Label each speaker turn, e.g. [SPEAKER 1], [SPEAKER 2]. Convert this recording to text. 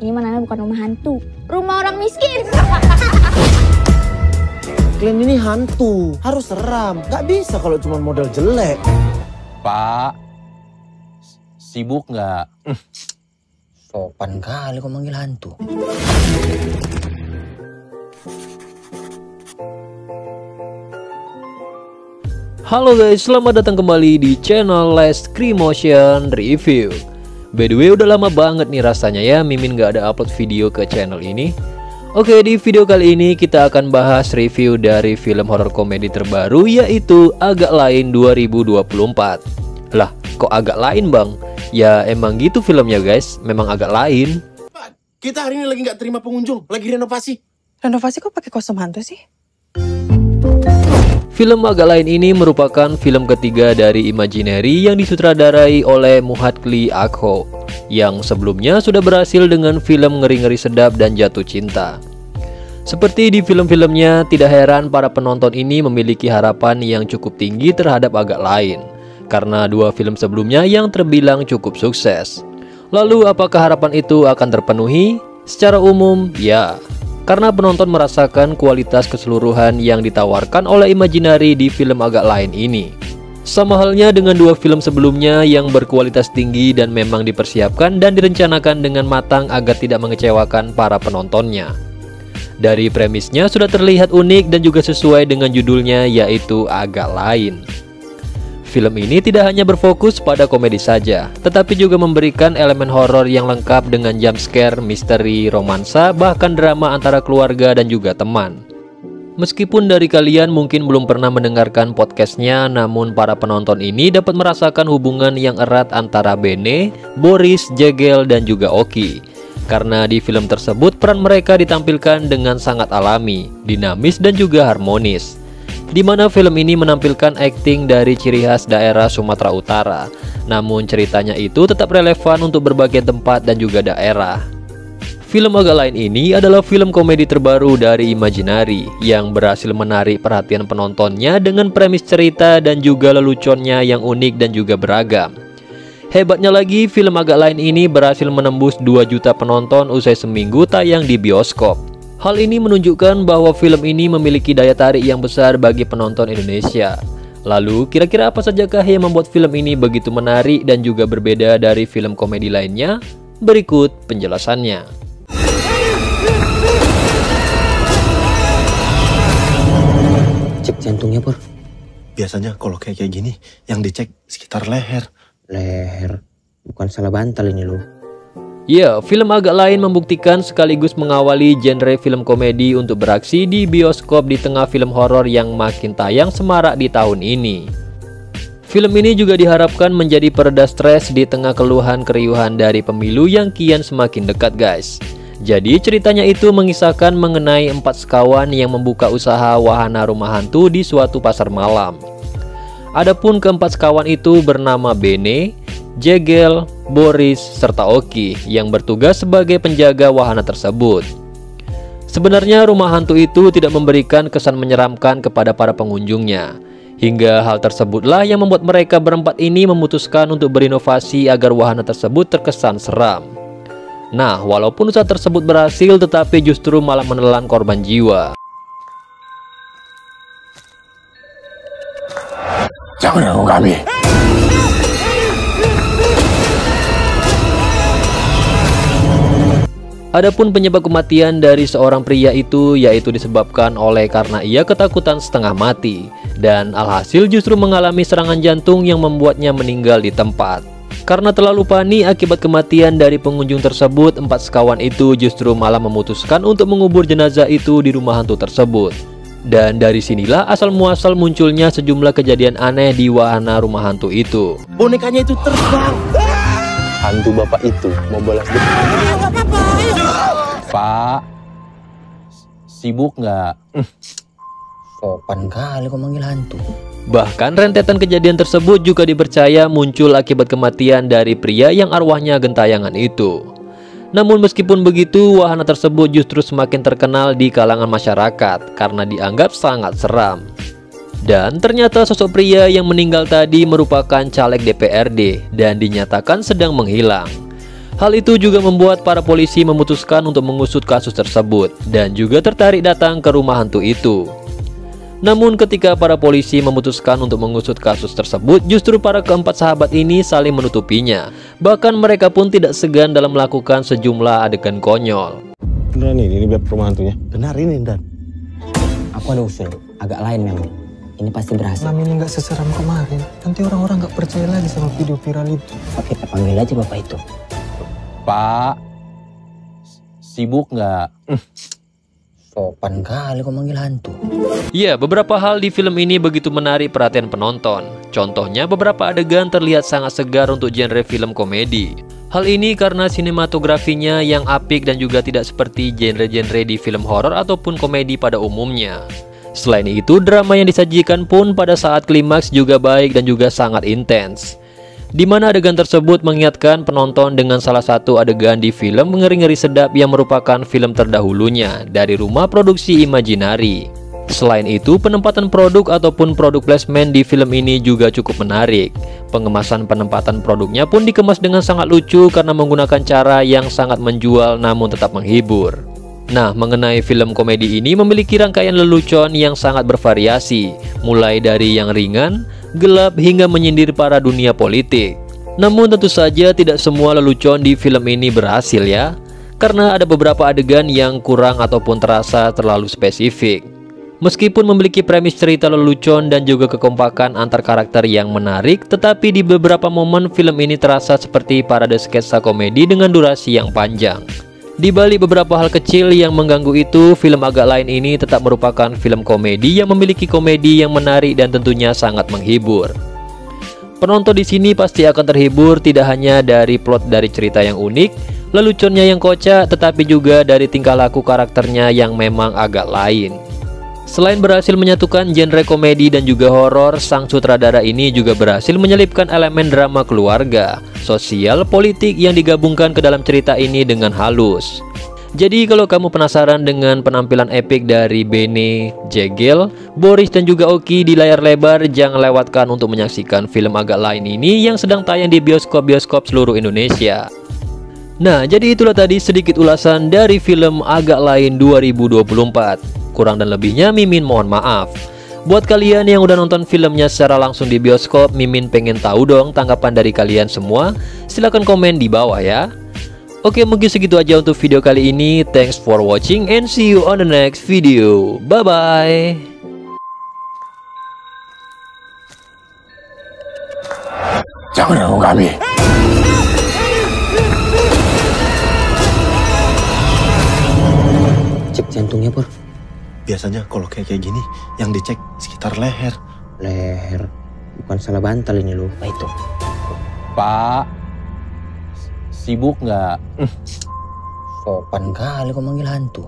[SPEAKER 1] Ini mana bukan rumah hantu, rumah orang miskin.
[SPEAKER 2] Kalian ini hantu, harus seram. Gak bisa kalau cuma model jelek.
[SPEAKER 3] Pak, sibuk nggak?
[SPEAKER 4] Sopan kali kau manggil hantu.
[SPEAKER 5] Halo guys, selamat datang kembali di channel Last Creamotion Review. By the way, udah lama banget nih rasanya ya Mimin gak ada upload video ke channel ini. Oke, di video kali ini kita akan bahas review dari film horor komedi terbaru, yaitu Agak Lain 2024. Lah, kok agak lain bang? Ya emang gitu filmnya guys, memang agak lain.
[SPEAKER 2] Pak, kita hari ini lagi gak terima pengunjung, lagi renovasi.
[SPEAKER 6] Renovasi kok pakai kostum hantu sih?
[SPEAKER 5] Film Agak Lain ini merupakan film ketiga dari Imaginary yang disutradarai oleh Muhatli Akho, yang sebelumnya sudah berhasil dengan film Ngeri-Ngeri Sedap dan Jatuh Cinta. Seperti di film-filmnya, tidak heran para penonton ini memiliki harapan yang cukup tinggi terhadap Agak Lain, karena dua film sebelumnya yang terbilang cukup sukses. Lalu apakah harapan itu akan terpenuhi? Secara umum, ya. Karena penonton merasakan kualitas keseluruhan yang ditawarkan oleh Imaginary di film Agak Lain ini. Sama halnya dengan dua film sebelumnya yang berkualitas tinggi dan memang dipersiapkan dan direncanakan dengan matang agar tidak mengecewakan para penontonnya. Dari premisnya sudah terlihat unik dan juga sesuai dengan judulnya, yaitu Agak Lain. Film ini tidak hanya berfokus pada komedi saja, tetapi juga memberikan elemen horor yang lengkap dengan jump scare, misteri, romansa, bahkan drama antara keluarga dan juga teman. Meskipun dari kalian mungkin belum pernah mendengarkan podcastnya, namun para penonton ini dapat merasakan hubungan yang erat antara Bene, Boris, Jegel, dan juga Oki. Karena di film tersebut peran mereka ditampilkan dengan sangat alami, dinamis, dan juga harmonis. Di mana film ini menampilkan akting dari ciri khas daerah Sumatera Utara, namun ceritanya itu tetap relevan untuk berbagai tempat dan juga daerah. Film Agak Lain ini adalah film komedi terbaru dari Imaginary yang berhasil menarik perhatian penontonnya dengan premis cerita dan juga leluconnya yang unik dan juga beragam. Hebatnya lagi, film Agak Lain ini berhasil menembus 2 juta penonton usai seminggu tayang di bioskop. Hal ini menunjukkan bahwa film ini memiliki daya tarik yang besar bagi penonton Indonesia. Lalu, kira-kira apa sajakah yang membuat film ini begitu menarik dan juga berbeda dari film komedi lainnya? Berikut penjelasannya.
[SPEAKER 4] Cek jantungnya, Pur.
[SPEAKER 2] Biasanya kalau kayak gini, yang dicek sekitar leher.
[SPEAKER 4] Leher. Bukan salah bantal ini loh.
[SPEAKER 5] Ya, film Agak Lain membuktikan sekaligus mengawali genre film komedi untuk beraksi di bioskop di tengah film horor yang makin tayang semarak di tahun ini. Film ini juga diharapkan menjadi pereda stres di tengah keluhan keriuhan dari pemilu yang kian semakin dekat guys. Jadi ceritanya itu mengisahkan mengenai 4 sekawan yang membuka usaha wahana rumah hantu di suatu pasar malam. Adapun keempat sekawan itu bernama Bene, Jegel, Boris, serta Oki yang bertugas sebagai penjaga wahana tersebut. Sebenarnya rumah hantu itu tidak memberikan kesan menyeramkan kepada para pengunjungnya. Hingga hal tersebutlah yang membuat mereka berempat ini memutuskan untuk berinovasi agar wahana tersebut terkesan seram. Nah, walaupun usaha tersebut berhasil, tetapi justru malah menelan korban jiwa.
[SPEAKER 2] Jangan ganggu kami.
[SPEAKER 5] Adapun penyebab kematian dari seorang pria itu yaitu disebabkan oleh karena ia ketakutan setengah mati, dan alhasil justru mengalami serangan jantung yang membuatnya meninggal di tempat. Karena terlalu panik akibat kematian dari pengunjung tersebut, 4 sekawan itu justru malah memutuskan untuk mengubur jenazah itu di rumah hantu tersebut. Dan dari sinilah asal muasal munculnya sejumlah kejadian aneh di wahana rumah hantu itu.
[SPEAKER 2] Bonekanya itu terbang.
[SPEAKER 3] Hantu bapak itu mau balas dendam. Pak, sibuk nggak?
[SPEAKER 4] Sopan kali kau manggil hantu.
[SPEAKER 5] Bahkan rentetan kejadian tersebut juga dipercaya muncul akibat kematian dari pria yang arwahnya gentayangan itu. Namun meskipun begitu, wahana tersebut justru semakin terkenal di kalangan masyarakat karena dianggap sangat seram. Dan ternyata sosok pria yang meninggal tadi merupakan caleg DPRD dan dinyatakan sedang menghilang. Hal itu juga membuat para polisi memutuskan untuk mengusut kasus tersebut dan juga tertarik datang ke rumah hantu itu. Namun ketika para polisi memutuskan untuk mengusut kasus tersebut, justru para keempat sahabat ini saling menutupinya. Bahkan mereka pun tidak segan dalam melakukan sejumlah adegan konyol.
[SPEAKER 7] Beneran ini biar rumah hantunya?
[SPEAKER 2] Benar ini, Dan.
[SPEAKER 4] Aku ada usul, agak lain memang. Ini pasti berhasil.
[SPEAKER 8] Selama ini nggak seseram kemarin, nanti orang-orang nggak percaya lagi sama video viral itu.
[SPEAKER 4] Oke, kita panggil aja bapak itu.
[SPEAKER 3] Pak, sibuk nggak?
[SPEAKER 4] Sopan kali kau manggil hantu.
[SPEAKER 5] Ya, beberapa hal di film ini begitu menarik perhatian penonton. Contohnya beberapa adegan terlihat sangat segar untuk genre film komedi. Hal ini karena sinematografinya yang apik dan juga tidak seperti genre-genre di film horor ataupun komedi pada umumnya. Selain itu, drama yang disajikan pun pada saat klimaks juga baik dan juga sangat intens. Di mana adegan tersebut mengingatkan penonton dengan salah satu adegan di film Ngeri-Ngeri Sedap yang merupakan film terdahulunya dari rumah produksi Imaginary. Selain itu, penempatan produk ataupun produk placement di film ini juga cukup menarik. Pengemasan penempatan produknya pun dikemas dengan sangat lucu karena menggunakan cara yang sangat menjual namun tetap menghibur. Nah, mengenai film komedi ini memiliki rangkaian lelucon yang sangat bervariasi, mulai dari yang ringan, gelap hingga menyindir para dunia politik. Namun tentu saja tidak semua lelucon di film ini berhasil ya, karena ada beberapa adegan yang kurang ataupun terasa terlalu spesifik. Meskipun memiliki premis cerita lelucon dan juga kekompakan antar karakter yang menarik, tetapi di beberapa momen film ini terasa seperti parade sketsa komedi dengan durasi yang panjang. Di balik beberapa hal kecil yang mengganggu itu, film agak lain ini tetap merupakan film komedi yang memiliki komedi yang menarik dan tentunya sangat menghibur. Penonton di sini pasti akan terhibur tidak hanya dari plot dari cerita yang unik, leluconnya yang kocak, tetapi juga dari tingkah laku karakternya yang memang agak lain. Selain berhasil menyatukan genre komedi dan juga horor, sang sutradara ini juga berhasil menyelipkan elemen drama keluarga, sosial, politik yang digabungkan ke dalam cerita ini dengan halus. Jadi kalau kamu penasaran dengan penampilan epik dari Bene, Jegel, Boris dan juga Oki di layar lebar, jangan lewatkan untuk menyaksikan film agak lain ini yang sedang tayang di bioskop-bioskop seluruh Indonesia. Nah, jadi itulah tadi sedikit ulasan dari film Agak Lain 2024. Kurang dan lebihnya Mimin mohon maaf. Buat kalian yang udah nonton filmnya secara langsung di bioskop, Mimin pengen tahu dong tanggapan dari kalian semua. Silahkan komen di bawah ya. Oke, mungkin segitu aja untuk video kali ini. Thanks for watching and see you on the next video. Bye-bye.
[SPEAKER 7] Jangan ganggu kami.
[SPEAKER 4] Cek jantungnya, Pur.
[SPEAKER 2] Biasanya kalau kayak gini, yang dicek sekitar leher.
[SPEAKER 4] Leher. Bukan salah bantal ini, lupa itu.
[SPEAKER 3] Pak, sibuk nggak?
[SPEAKER 4] Sopan kali kau manggil hantu.